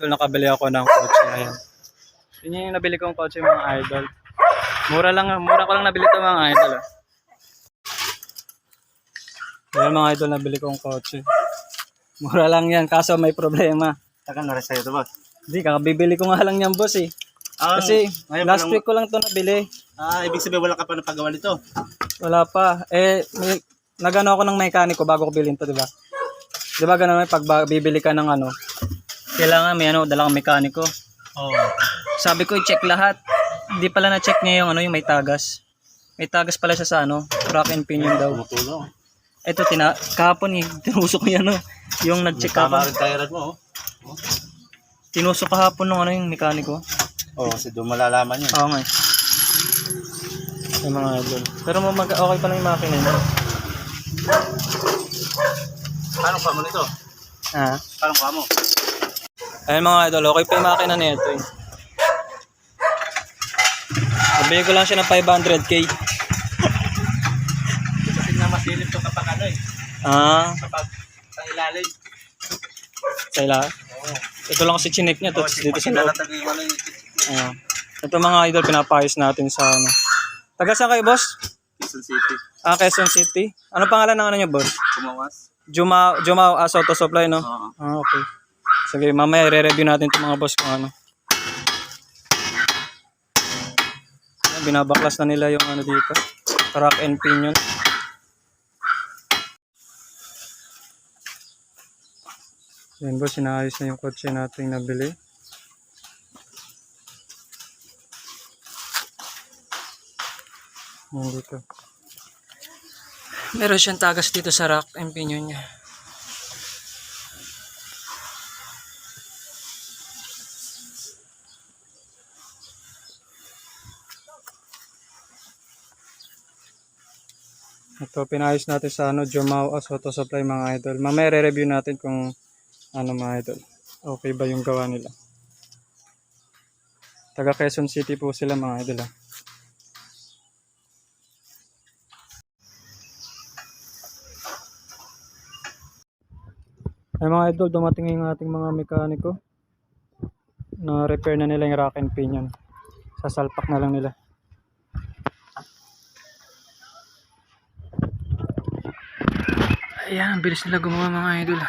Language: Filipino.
Doon nakabili ako ng kotse. Ayan. Yun yung nabili kong kotse mga idol. Mura ko lang nabili ito mga idol. Ayan mga idol, nabili kong kotse. Mura lang yan, kaso may problema. Tagal na rin sa'yo ito, boss. Hindi, kakabibili ko nga lang yan boss eh. Kasi last week ko lang ito nabili. Ibig sabihin wala ka pa napagawa nito? Wala pa. Nagano ako ng mekaniko bago ko bilhin to, di ba? Di ba ganun pag bibili ka ng kailangan may dalang mekaniko. Oo. Sabi ko i-check lahat. Hindi pala na-check niya yung yung may tagas. May tagas pala siya sa rack and pinion daw. Tumutulong. Ito kahapon tinusok ko yan yung nag-check ako. Tama rin tired mo Tinusok kahapon ng yung mekaniko. kasi doon malalaman yun. Oo nga. Yung mga idol. Pero okay pa lang yung makina niya. Anong pa mo nito? Anong pa mo? Ayun mga idol, okay pa yung makina nito eh. Nabili ko lang siya ng 500k. Kasi nga masilip ito kapag kapag sa ilalim. Sa ila? Oo. Ito lang kasi chinik niya. Dito sa loob. Yung Ito mga idol, pinapayos natin sa Taga saan kayo, boss? Quezon City. Quezon City. Ano pangalan ng niyo, boss? Kumawas. Jumao Auto Supply, no? Oo. Okay. Sige, mamaya i-review natin itong mga boss kung ano. Binabaklas na nila yung dito. Rack and pinion. Yan boss, inaayos na yung kotse natin nabili. Yan dito. Meron siyang tagas dito sa rack and pinion niya. Ito, pinayos natin sa Jumao Auto Supply mga idol. Mamaya re-review natin kung mga idol. Okay ba yung gawa nila. Taga Quezon City po sila mga idol. Ay mga idol, dumating yung ating mga mekaniko. Na-repair na nila yung rack and pinion. Sasalpak na lang nila. Ayan, bilis nila gumawa mga idol.